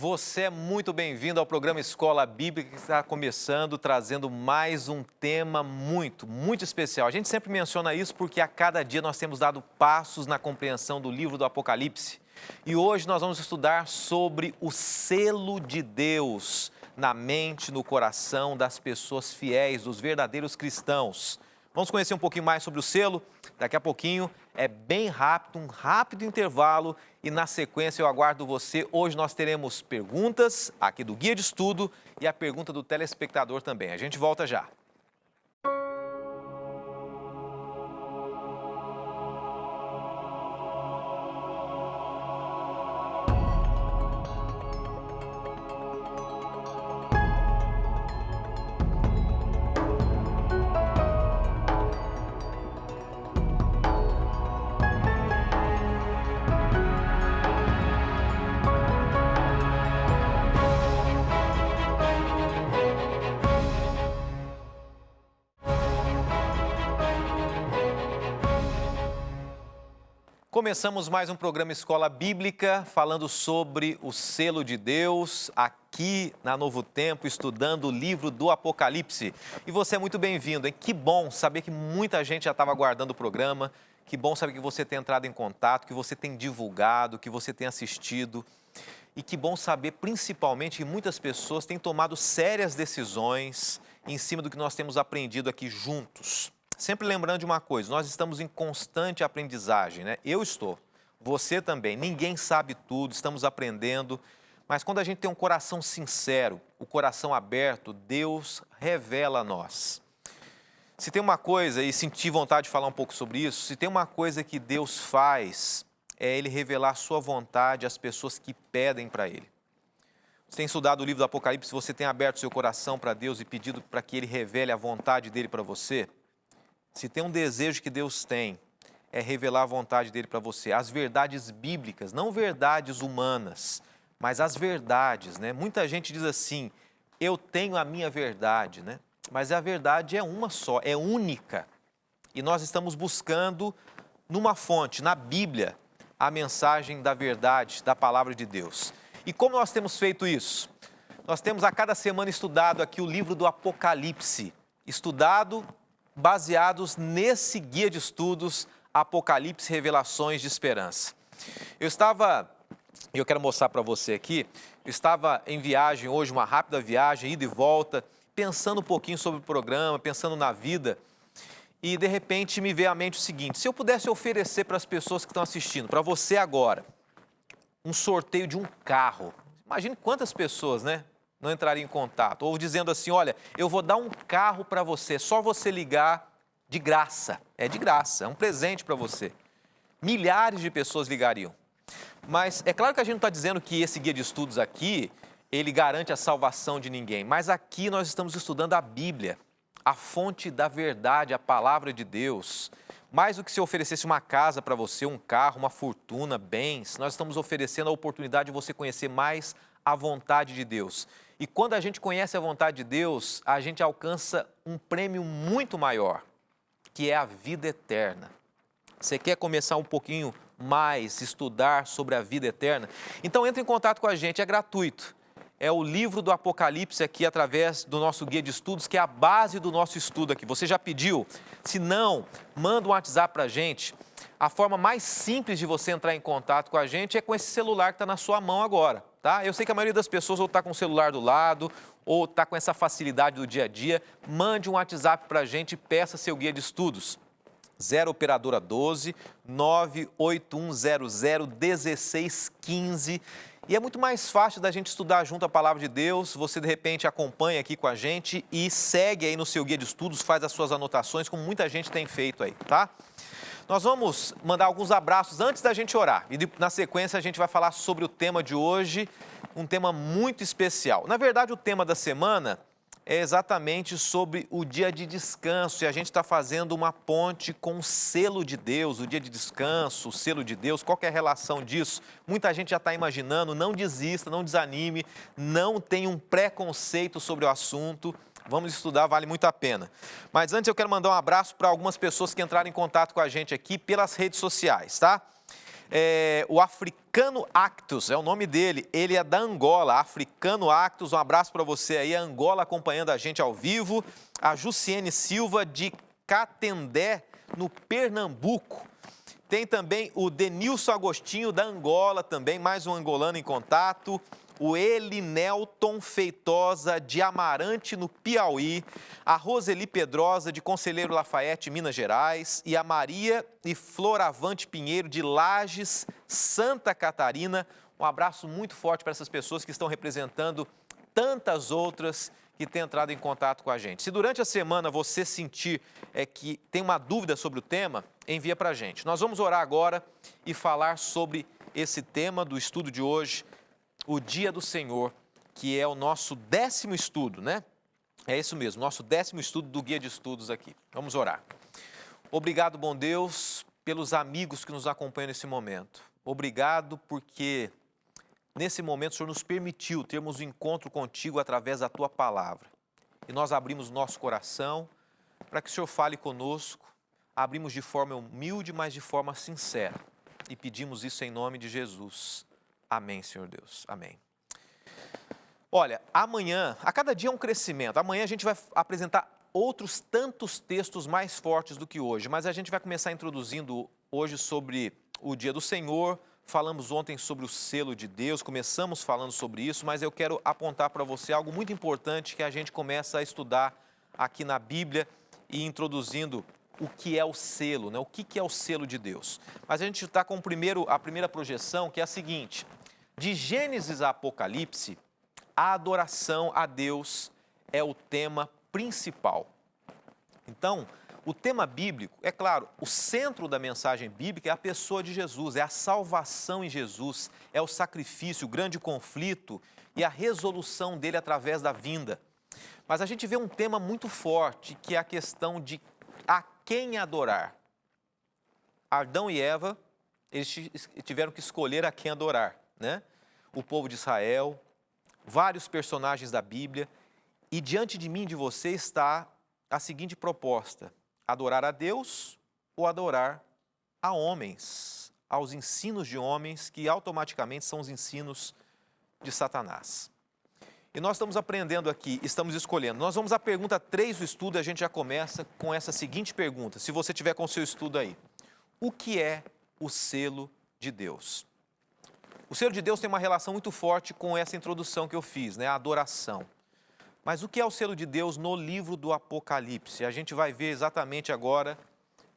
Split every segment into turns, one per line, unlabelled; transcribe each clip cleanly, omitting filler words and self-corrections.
Você é muito bem-vindo ao programa Escola Bíblica, que está começando, trazendo mais um tema muito especial. A gente sempre menciona isso porque a cada dia nós temos dado passos na compreensão do livro do Apocalipse. E hoje nós vamos estudar sobre o selo de Deus na mente, no coração das pessoas fiéis, dos verdadeiros cristãos. Vamos conhecer um pouquinho mais sobre o selo? Daqui a pouquinho, é bem rápido, um rápido intervalo e na sequência eu aguardo você. Hoje nós teremos perguntas aqui do Guia de Estudo e a pergunta do telespectador também. A gente volta já. Começamos mais um programa Escola Bíblica, falando sobre o selo de Deus, aqui na Novo Tempo, estudando o livro do Apocalipse. E você é muito bem-vindo, hein? Que bom saber que muita gente já estava aguardando o programa, que bom saber que você tem entrado em contato, que você tem divulgado, que você tem assistido. E que bom saber, principalmente, que muitas pessoas têm tomado sérias decisões em cima do que nós temos aprendido aqui juntos. Sempre lembrando de uma coisa, nós estamos em constante aprendizagem, né? Eu estou, você também, ninguém sabe tudo, estamos aprendendo, mas quando a gente tem um coração sincero, o coração aberto, Deus revela a nós. Se tem uma coisa, e senti vontade de falar um pouco sobre isso, se tem uma coisa que Deus faz, é Ele revelar a sua vontade às pessoas que pedem para Ele. Você tem estudado o livro do Apocalipse, você tem aberto seu coração para Deus e pedido para que Ele revele a vontade dEle para você? Se tem um desejo que Deus tem, é revelar a vontade dEle para você. As verdades bíblicas, não verdades humanas, mas as verdades, né? Muita gente diz assim, eu tenho a minha verdade, né? Mas a verdade é uma só, é única. E nós estamos buscando numa fonte, na Bíblia, a mensagem da verdade, da palavra de Deus. E como nós temos feito isso? Nós temos a cada semana estudado aqui o livro do Apocalipse, estudado baseados nesse guia de estudos Apocalipse, Revelações de Esperança. Eu quero mostrar para você aqui, eu estava em viagem hoje, uma rápida viagem, ida e volta, pensando um pouquinho sobre o programa, pensando na vida, e de repente me veio à mente o seguinte, se eu pudesse oferecer para as pessoas que estão assistindo, para você agora, um sorteio de um carro, imagine quantas pessoas, né? Não entraria em contato, ou dizendo assim, olha, eu vou dar um carro para você, só você ligar de graça, é um presente para você. Milhares de pessoas ligariam. Mas é claro que a gente não está dizendo que esse guia de estudos aqui, ele garante a salvação de ninguém, mas aqui nós estamos estudando a Bíblia, a fonte da verdade, a palavra de Deus. Mais do que se oferecesse uma casa para você, um carro, uma fortuna, bens, nós estamos oferecendo a oportunidade de você conhecer mais a vontade de Deus. E quando a gente conhece a vontade de Deus, a gente alcança um prêmio muito maior, que é a vida eterna. Você quer começar um pouquinho mais, estudar sobre a vida eterna? Então entre em contato com a gente, é gratuito. É o livro do Apocalipse aqui através do nosso guia de estudos, que é a base do nosso estudo aqui. Você já pediu? Se não, manda um WhatsApp para a gente. A forma mais simples de você entrar em contato com a gente é com esse celular que está na sua mão agora. Tá? Eu sei que a maioria das pessoas ou está com o celular do lado, ou está com essa facilidade do dia a dia. Mande um WhatsApp para a gente e peça seu guia de estudos. 0 operadora 12 98100 1615. E é muito mais fácil da gente estudar junto a palavra de Deus. Você, de repente, acompanha aqui com a gente e segue aí no seu guia de estudos, faz as suas anotações, como muita gente tem feito aí, tá? Nós vamos mandar alguns abraços antes da gente orar. E na sequência a gente vai falar sobre o tema de hoje, um tema muito especial. Na verdade, o tema da semana é exatamente sobre o dia de descanso. E a gente está fazendo uma ponte com o selo de Deus, o dia de descanso, o selo de Deus. Qual que é a relação disso? Muita gente já está imaginando, não desista, não desanime, não tenha um preconceito sobre o assunto. Vamos estudar, vale muito a pena. Mas antes eu quero mandar um abraço para algumas pessoas que entraram em contato com a gente aqui pelas redes sociais, tá? o Africano Actus, é o nome dele, ele é da Angola, Africano Actus, um abraço para você aí, a Angola acompanhando a gente ao vivo, a Jussiene Silva de Catendé, no Pernambuco. Tem também o Denilson Agostinho da Angola também, mais um angolano em contato. O Elinelton Feitosa de Amarante, no Piauí, a Roseli Pedrosa de Conselheiro Lafayette, Minas Gerais, e a Maria e Floravante Pinheiro de Lages, Santa Catarina. Um abraço muito forte para essas pessoas que estão representando tantas outras que têm entrado em contato com a gente. Se durante a semana você sentir que tem uma dúvida sobre o tema, envia para a gente. Nós vamos orar agora e falar sobre esse tema do estudo de hoje, o Dia do Senhor, que é o nosso 10º estudo, né? É isso mesmo, nosso 10º estudo do Guia de Estudos aqui. Vamos orar. Obrigado, bom Deus, pelos amigos que nos acompanham nesse momento. Obrigado porque nesse momento o Senhor nos permitiu termos um encontro contigo através da Tua Palavra. E nós abrimos nosso coração para que o Senhor fale conosco. Abrimos de forma humilde, mas de forma sincera. E pedimos isso em nome de Jesus. Amém, Senhor Deus. Amém. Olha, amanhã, a cada dia é um crescimento. Amanhã a gente vai apresentar outros tantos textos mais fortes do que hoje, mas a gente vai começar introduzindo hoje sobre o Dia do Senhor. Falamos ontem sobre o selo de Deus, começamos falando sobre isso, mas eu quero apontar para você algo muito importante que a gente começa a estudar aqui na Bíblia e introduzindo o que é o selo, né? O que é o selo de Deus. Mas a gente está com a primeira projeção, que é a seguinte: de Gênesis a Apocalipse, a adoração a Deus é o tema principal. Então, o tema bíblico, é claro, o centro da mensagem bíblica é a pessoa de Jesus, é a salvação em Jesus, é o sacrifício, o grande conflito e a resolução dele através da vinda. Mas a gente vê um tema muito forte, que é a questão de a quem adorar. Adão e Eva, eles tiveram que escolher a quem adorar, né? O povo de Israel, vários personagens da Bíblia, e diante de mim e de você está a seguinte proposta: adorar a Deus ou adorar a homens, aos ensinos de homens que automaticamente são os ensinos de Satanás. E nós estamos aprendendo aqui, estamos escolhendo. Nós vamos à pergunta 3 do estudo e a gente já começa com essa seguinte pergunta, se você tiver com o seu estudo aí: o que é o selo de Deus? O selo de Deus tem uma relação muito forte com essa introdução que eu fiz, né? A adoração. Mas o que é o selo de Deus no livro do Apocalipse? A gente vai ver exatamente agora,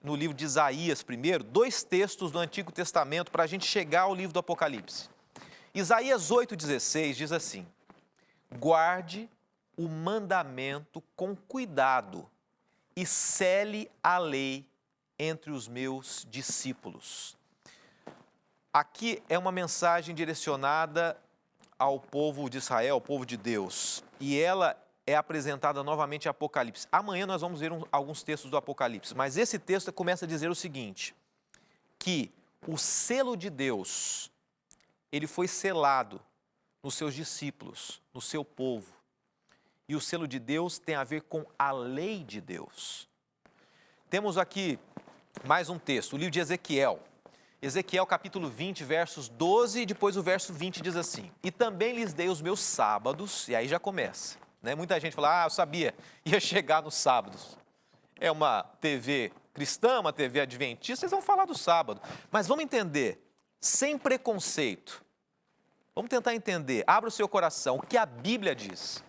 no livro de Isaías primeiro, 2 textos do Antigo Testamento para a gente chegar ao livro do Apocalipse. Isaías 8,16 diz assim: guarde o mandamento com cuidado e cele a lei entre os meus discípulos. Aqui é uma mensagem direcionada ao povo de Israel, ao povo de Deus, e ela é apresentada novamente em Apocalipse. Amanhã nós vamos ver alguns textos do Apocalipse, mas esse texto começa a dizer o seguinte, que o selo de Deus, ele foi selado nos seus discípulos, no seu povo, e o selo de Deus tem a ver com a lei de Deus. Temos aqui mais um texto, o livro de Ezequiel. Ezequiel capítulo 20, versos 12, e depois o verso 20 diz assim: e também lhes dei os meus sábados, e aí já começa, né? Muita gente fala, eu sabia, ia chegar nos sábados. É uma TV cristã, uma TV adventista, vocês vão falar do sábado. Mas vamos entender, sem preconceito, vamos tentar entender, abra o seu coração, o que a Bíblia diz.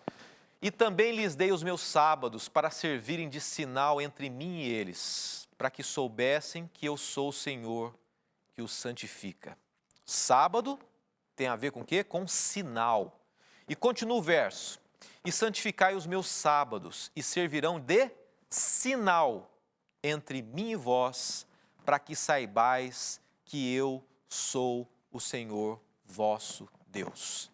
E também lhes dei os meus sábados para servirem de sinal entre mim e eles, para que soubessem que eu sou o Senhor que os santifica. Sábado tem a ver com o quê? Com sinal. E continua o verso: e santificai os meus sábados, e servirão de sinal entre mim e vós, para que saibais que eu sou o Senhor vosso Deus.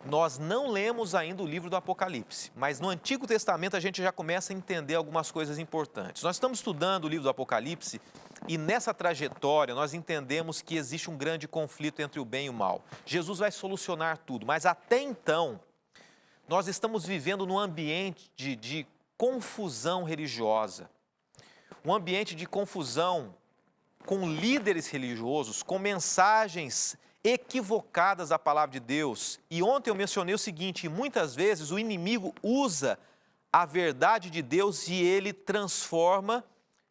Nós não lemos ainda o livro do Apocalipse, mas no Antigo Testamento a gente já começa a entender algumas coisas importantes. Nós estamos estudando o livro do Apocalipse e nessa trajetória nós entendemos que existe um grande conflito entre o bem e o mal. Jesus vai solucionar tudo, mas até então nós estamos vivendo num ambiente de confusão religiosa, um ambiente de confusão com líderes religiosos, com mensagens equivocadas da palavra de Deus. E ontem eu mencionei o seguinte: muitas vezes o inimigo usa a verdade de Deus e ele transforma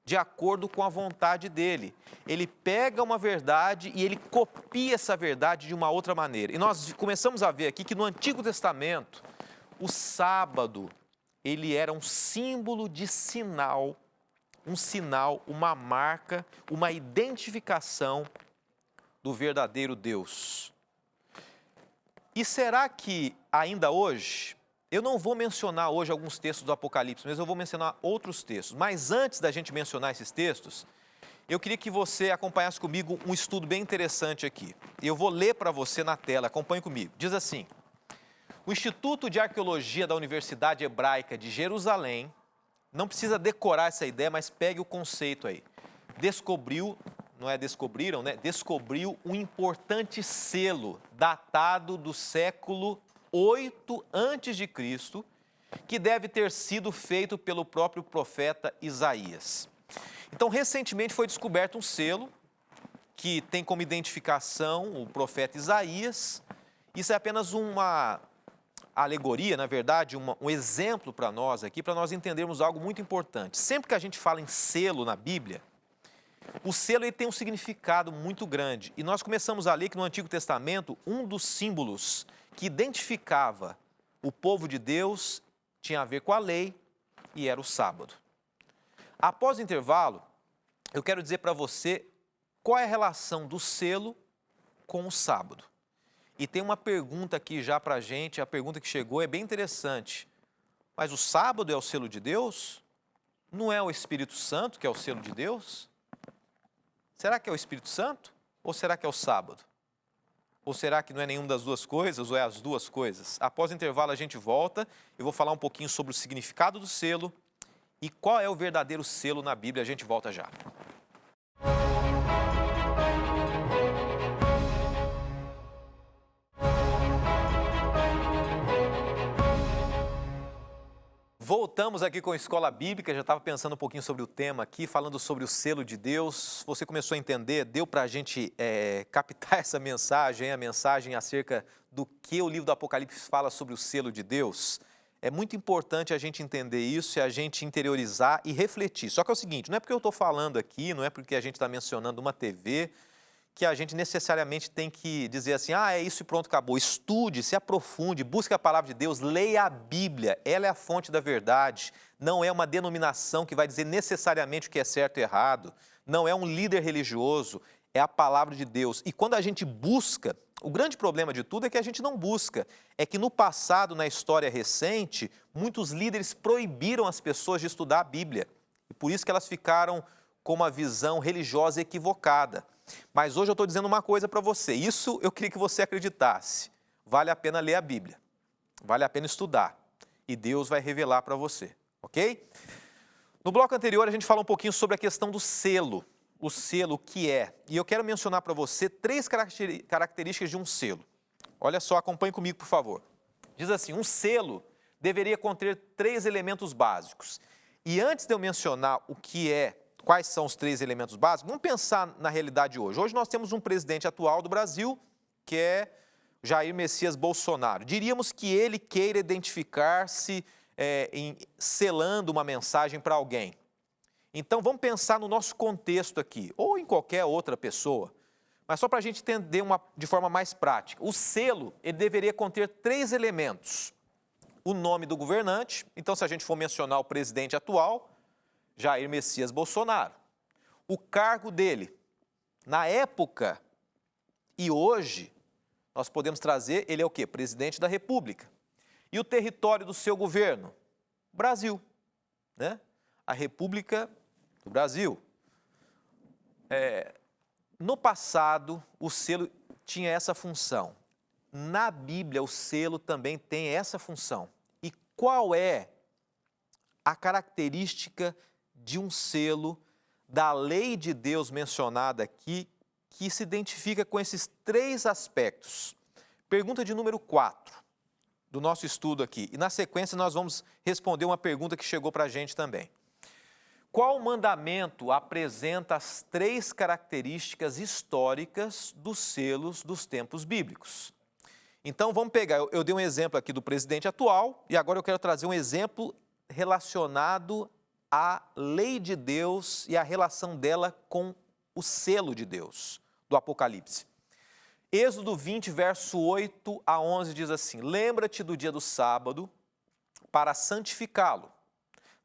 de acordo com a vontade dele. Ele pega uma verdade e ele copia essa verdade de uma outra maneira. E nós começamos a ver aqui que no Antigo Testamento, o sábado, ele era um símbolo de sinal, uma marca, uma identificação do verdadeiro Deus. E será que ainda hoje, eu não vou mencionar hoje alguns textos do Apocalipse, mas eu vou mencionar outros textos. Mas antes da gente mencionar esses textos, eu queria que você acompanhasse comigo um estudo bem interessante aqui. Eu vou ler para você na tela, acompanhe comigo. Diz assim: o Instituto de Arqueologia da Universidade Hebraica de Jerusalém, não precisa decorar essa ideia, mas pegue o conceito aí. Descobriu um importante selo datado do século 8 a.C., que deve ter sido feito pelo próprio profeta Isaías. Então, recentemente foi descoberto um selo que tem como identificação o profeta Isaías. Isso é apenas uma alegoria, na verdade, um exemplo para nós aqui, para nós entendermos algo muito importante. Sempre que a gente fala em selo na Bíblia, o selo ele tem um significado muito grande. E nós começamos a ler que no Antigo Testamento, um dos símbolos que identificava o povo de Deus tinha a ver com a lei e era o sábado. Após o intervalo, eu quero dizer para você qual é a relação do selo com o sábado. E tem uma pergunta aqui já para a gente, a pergunta que chegou é bem interessante. Mas o sábado é o selo de Deus? Não é o Espírito Santo que é o selo de Deus? Será que é o Espírito Santo ou será que é o sábado? Ou será que não é nenhuma das duas coisas ou é as duas coisas? Após o intervalo a gente volta, eu vou falar um pouquinho sobre o significado do selo e qual é o verdadeiro selo na Bíblia. A gente volta já. Voltamos aqui com a Escola Bíblica, já estava pensando um pouquinho sobre o tema aqui, falando sobre o selo de Deus. Você começou a entender, deu para a gente captar essa mensagem, a mensagem acerca do que o livro do Apocalipse fala sobre o selo de Deus? É muito importante a gente entender isso e a gente interiorizar e refletir. Só que é o seguinte, não é porque eu estou falando aqui, não é porque a gente está mencionando uma TV, que a gente necessariamente tem que dizer assim, é isso e pronto, acabou. Estude, se aprofunde, busque a palavra de Deus, leia a Bíblia, ela é a fonte da verdade, não é uma denominação que vai dizer necessariamente o que é certo e errado, não é um líder religioso, é a palavra de Deus. E quando a gente busca, o grande problema de tudo é que a gente não busca, é que no passado, na história recente, muitos líderes proibiram as pessoas de estudar a Bíblia, e por isso que elas ficaram com uma visão religiosa equivocada. Mas hoje eu estou dizendo uma coisa para você, isso eu queria que você acreditasse, vale a pena ler a Bíblia, vale a pena estudar, e Deus vai revelar para você, ok? No bloco anterior a gente falou um pouquinho sobre a questão do selo, o selo que é, e eu quero mencionar para você 3 características de um selo. Olha só, acompanhe comigo, por favor. Diz assim, um selo deveria conter 3 elementos básicos, e antes de eu mencionar quais são os 3 elementos básicos, vamos pensar na realidade de hoje. Hoje nós temos um presidente atual do Brasil, que é Jair Messias Bolsonaro. Diríamos que ele queira identificar-se selando uma mensagem para alguém. Então vamos pensar no nosso contexto aqui, ou em qualquer outra pessoa, mas só para a gente entender de forma mais prática. O selo, ele deveria conter 3 elementos. O nome do governante, então se a gente for mencionar o presidente atual, Jair Messias Bolsonaro. O cargo dele, na época e hoje, nós podemos trazer, ele é o quê? Presidente da República. E o território do seu governo? Brasil, né? A República do Brasil. No passado, o selo tinha essa função. Na Bíblia, o selo também tem essa função. E qual é a característica de um selo da lei de Deus mencionada aqui, que se identifica com esses 3 aspectos? Pergunta de número 4 do nosso estudo aqui. E na sequência nós vamos responder uma pergunta que chegou para a gente também. Qual mandamento apresenta as 3 características históricas dos selos dos tempos bíblicos? Então, vamos pegar, eu dei um exemplo aqui do presidente atual, e agora eu quero trazer um exemplo relacionado à lei de Deus e a relação dela com o selo de Deus, do Apocalipse. Êxodo 20, verso 8 a 11 diz assim: lembra-te do dia do sábado para santificá-lo.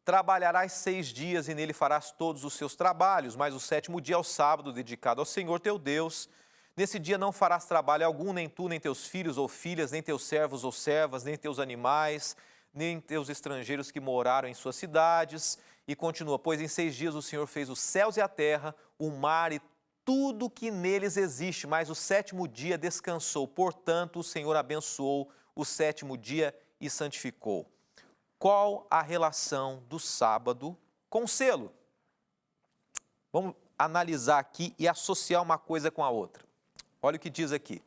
Trabalharás 6 dias e nele farás todos os seus trabalhos, mas o 7º dia é o sábado dedicado ao Senhor teu Deus. Nesse dia não farás trabalho algum, nem tu, nem teus filhos ou filhas, nem teus servos ou servas, nem teus animais, nem teus estrangeiros que moraram em suas cidades. E continua, pois em 6 dias o Senhor fez os céus e a terra, o mar e tudo que neles existe, mas o 7º dia descansou. Portanto, o Senhor abençoou o 7º dia e santificou. Qual a relação do sábado com o selo? Vamos analisar aqui e associar uma coisa com a outra. Olha o que diz aqui.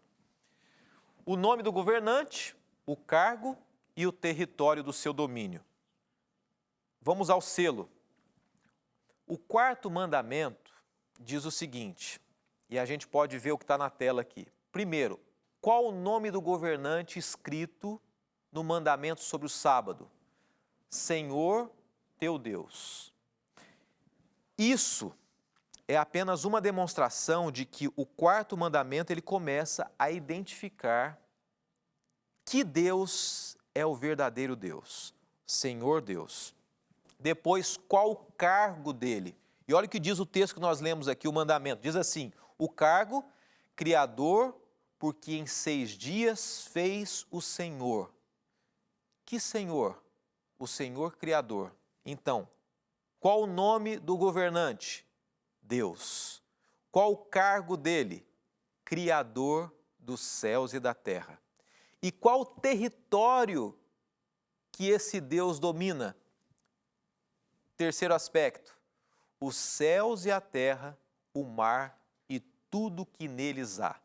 O nome do governante, o cargo e o território do seu domínio. Vamos ao selo. O 4º mandamento diz o seguinte, e a gente pode ver o que está na tela aqui. Primeiro, qual o nome do governante escrito no mandamento sobre o sábado? Senhor teu Deus. Isso é apenas uma demonstração de que o 4º mandamento ele começa a identificar que Deus é o verdadeiro Deus, Senhor Deus. Depois, qual o cargo dele? E olha o que diz o texto que nós lemos aqui, o mandamento. Diz assim, o cargo, Criador, porque em 6 dias fez o Senhor. Que Senhor? O Senhor Criador. Então, qual o nome do governante? Deus. Qual o cargo dele? Criador dos céus e da terra. E qual o território que esse Deus domina? Terceiro aspecto, os céus e a terra, o mar e tudo que neles há.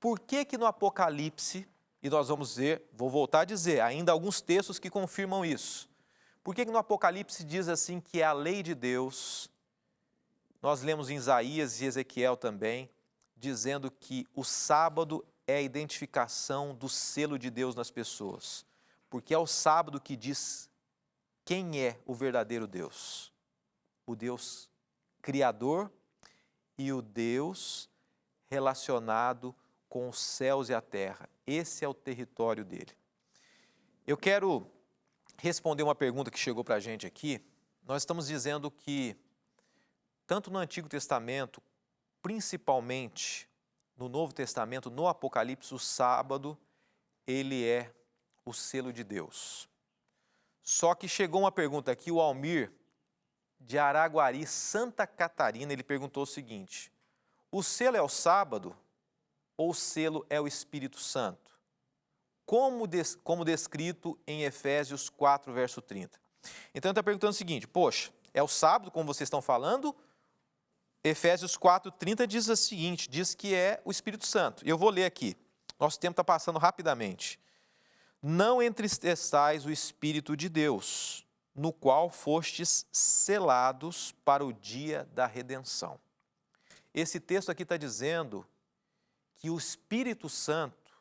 Por que no Apocalipse, e nós vamos ver, vou voltar a dizer, ainda alguns textos que confirmam isso. Por que no Apocalipse diz assim que é a lei de Deus? Nós lemos em Isaías e Ezequiel também, dizendo que o sábado é a identificação do selo de Deus nas pessoas. Porque é o sábado que diz quem é o verdadeiro Deus. O Deus Criador e o Deus relacionado com os céus e a terra. Esse é o território dele. Eu quero responder uma pergunta que chegou para a gente aqui. Nós estamos dizendo que, tanto no Antigo Testamento, principalmente no Novo Testamento, no Apocalipse, o sábado, ele é o selo de Deus. Só que chegou uma pergunta aqui, o Almir, de Araguari, Santa Catarina, ele perguntou o seguinte, o selo é o sábado ou o selo é o Espírito Santo? Como descrito em Efésios 4, verso 30. Então, ele está perguntando o seguinte, poxa, é o sábado, como vocês estão falando? Efésios 4, 30 diz o seguinte, diz que é o Espírito Santo. E eu vou ler aqui, nosso tempo está passando rapidamente. Não entristeçais o Espírito de Deus, no qual fostes selados para o dia da redenção. Esse texto aqui está dizendo que o Espírito Santo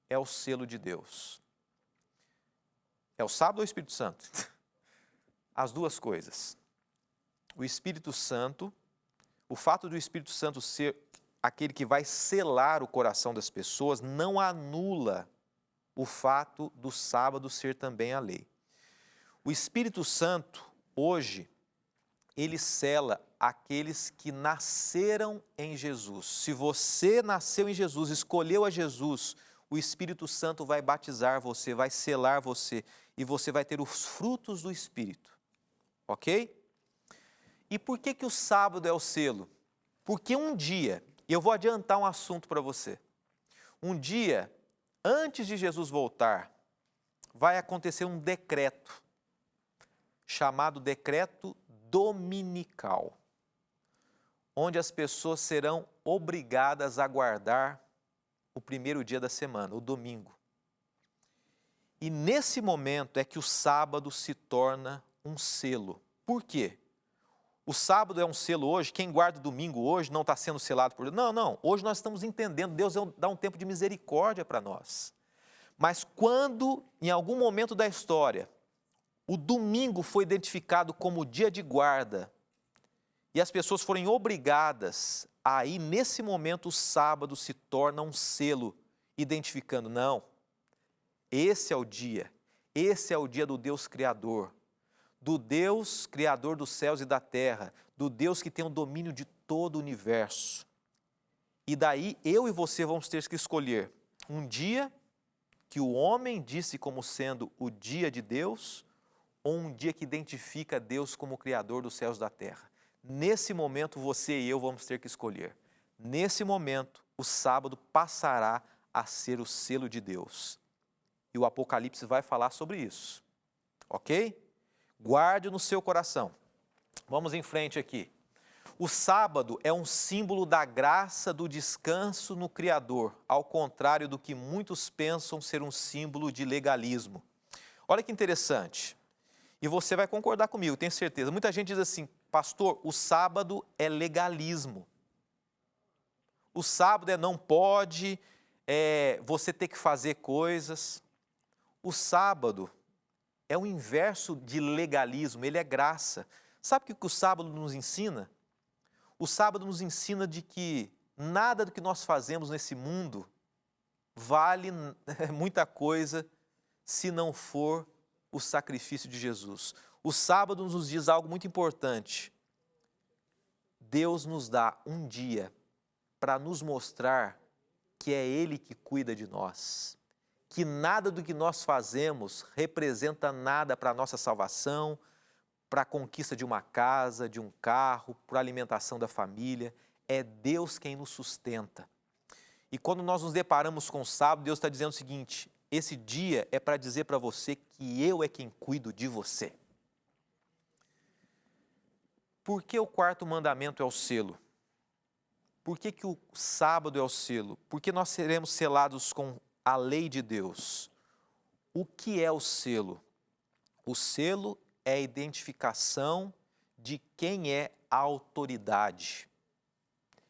é o selo de Deus. É o sábado ou o Espírito Santo? As duas coisas. O Espírito Santo, o fato do Espírito Santo ser aquele que vai selar o coração das pessoas, não anula o fato do sábado ser também a lei. O Espírito Santo, hoje, ele sela aqueles que nasceram em Jesus. Se você nasceu em Jesus, escolheu a Jesus, o Espírito Santo vai batizar você, vai selar você, e você vai ter os frutos do Espírito. Ok? E por que o sábado é o selo? Porque um dia, e eu vou adiantar um assunto para você, um dia, antes de Jesus voltar, vai acontecer um decreto, chamado decreto dominical, onde as pessoas serão obrigadas a guardar o primeiro dia da semana, o domingo. E nesse momento é que o sábado se torna um selo. Por quê? O sábado é um selo hoje, quem guarda o domingo hoje não está sendo selado por Deus. Não, não, hoje nós estamos entendendo, Deus dá um tempo de misericórdia para nós. Mas quando, em algum momento da história, o domingo foi identificado como dia de guarda, e as pessoas forem obrigadas, aí nesse momento o sábado se torna um selo, identificando, não, esse é o dia do Deus Criador, do Deus Criador dos céus e da terra, do Deus que tem o domínio de todo o universo. E daí eu e você vamos ter que escolher um dia que o homem disse como sendo o dia de Deus, ou um dia que identifica Deus como Criador dos céus e da terra. Nesse momento você e eu vamos ter que escolher. Nesse momento o sábado passará a ser o selo de Deus. E o Apocalipse vai falar sobre isso, ok? Guarde no seu coração. Vamos em frente aqui. O sábado é um símbolo da graça do descanso no Criador, ao contrário do que muitos pensam ser um símbolo de legalismo. Olha que interessante. E você vai concordar comigo, tenho certeza. Muita gente diz assim, pastor, o sábado é legalismo. O sábado não pode, você ter que fazer coisas. O sábado é o inverso de legalismo, ele é graça. Sabe o que o sábado nos ensina? O sábado nos ensina de que nada do que nós fazemos nesse mundo vale muita coisa se não for o sacrifício de Jesus. O sábado nos diz algo muito importante. Deus nos dá um dia para nos mostrar que é Ele que cuida de nós, que nada do que nós fazemos representa nada para a nossa salvação, para a conquista de uma casa, de um carro, para a alimentação da família. É Deus quem nos sustenta. E quando nós nos deparamos com o sábado, Deus está dizendo o seguinte, esse dia é para dizer para você que eu é quem cuido de você. Por que o quarto mandamento é o selo? Por que o sábado é o selo? Porque nós seremos selados com a lei de Deus. O que é o selo? O selo é a identificação de quem é a autoridade.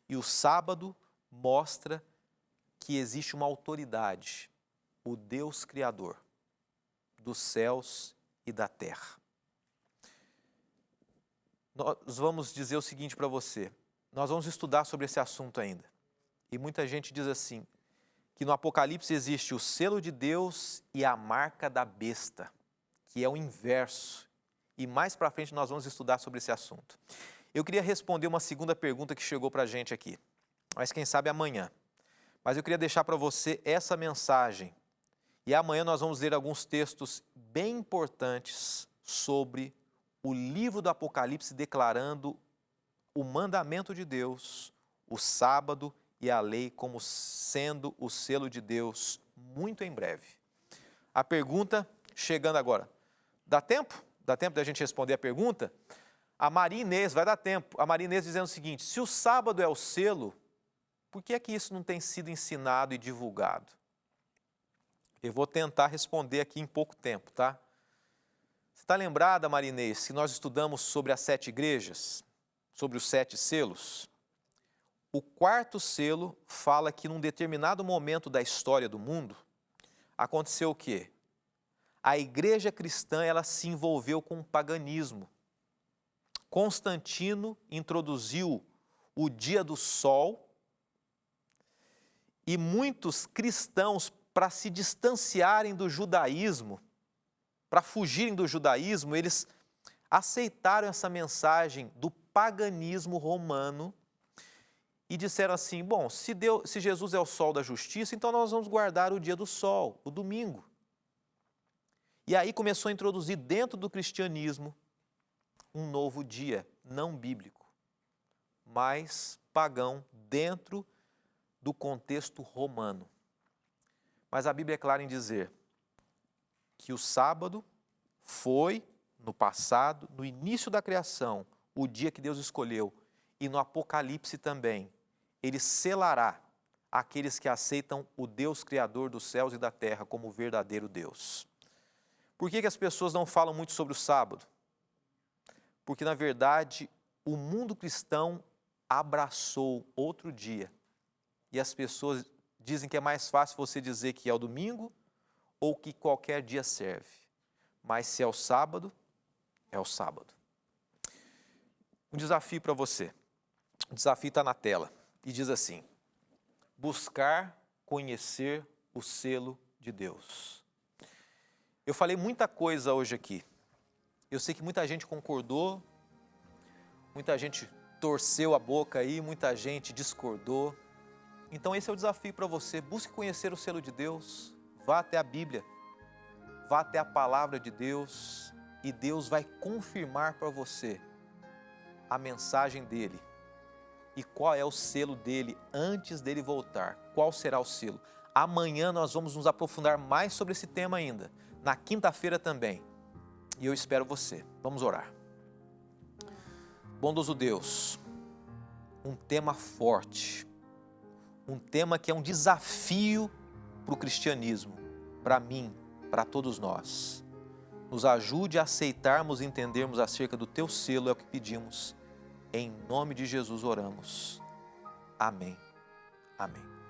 E o sábado mostra que existe uma autoridade, o Deus Criador dos céus e da terra. Nós vamos dizer o seguinte para você, nós vamos estudar sobre esse assunto ainda. E muita gente diz assim, que no Apocalipse existe o selo de Deus e a marca da besta, que é o inverso. E mais para frente nós vamos estudar sobre esse assunto. Eu queria responder uma segunda pergunta que chegou para a gente aqui, mas quem sabe amanhã. Mas eu queria deixar para você essa mensagem. E amanhã nós vamos ler alguns textos bem importantes sobre o livro do Apocalipse declarando o mandamento de Deus, o sábado e a lei como sendo o selo de Deus muito em breve. A pergunta chegando agora. Dá tempo? Dá tempo da gente responder a pergunta? A Maria Inês, vai dar tempo. A Maria Inês dizendo o seguinte, se o sábado é o selo, por que é que isso não tem sido ensinado e divulgado? Eu vou tentar responder aqui em pouco tempo, tá? Você está lembrada, Maria Inês, que nós estudamos sobre as 7 igrejas, sobre os 7 selos? O quarto selo fala que num determinado momento da história do mundo, aconteceu o quê? A igreja cristã ela se envolveu com o paganismo. Constantino introduziu o dia do sol e muitos cristãos, para se distanciarem do judaísmo, para fugirem do judaísmo, eles aceitaram essa mensagem do paganismo romano e disseram assim, bom, se Jesus é o sol da justiça, então nós vamos guardar o dia do sol, o domingo. E aí começou a introduzir dentro do cristianismo um novo dia, não bíblico, mas pagão, dentro do contexto romano. Mas a Bíblia é clara em dizer que o sábado foi, no passado, no início da criação, o dia que Deus escolheu, e no Apocalipse também, ele selará aqueles que aceitam o Deus Criador dos céus e da terra como o verdadeiro Deus. Por que as pessoas não falam muito sobre o sábado? Porque, na verdade, o mundo cristão abraçou outro dia. E as pessoas dizem que é mais fácil você dizer que é o domingo ou que qualquer dia serve. Mas se é o sábado, é o sábado. Um desafio para você. O desafio está na tela e diz assim: buscar conhecer o selo de Deus. Eu falei muita coisa hoje aqui. Eu sei que muita gente concordou, muita gente torceu a boca aí, muita gente discordou. Então esse é o desafio para você. Busque conhecer o selo de Deus, vá até a Bíblia, vá até a palavra de Deus e Deus vai confirmar para você a mensagem dele e qual é o selo dele antes dele voltar. Qual será o selo? Amanhã nós vamos nos aprofundar mais sobre esse tema ainda, na quinta-feira também. E eu espero você. Vamos orar. Bondoso Deus, um tema forte, um tema que é um desafio para o cristianismo, para mim, para todos nós. Nos ajude a aceitarmos e entendermos acerca do teu selo, é o que pedimos. Em nome de Jesus oramos. Amém. Amém.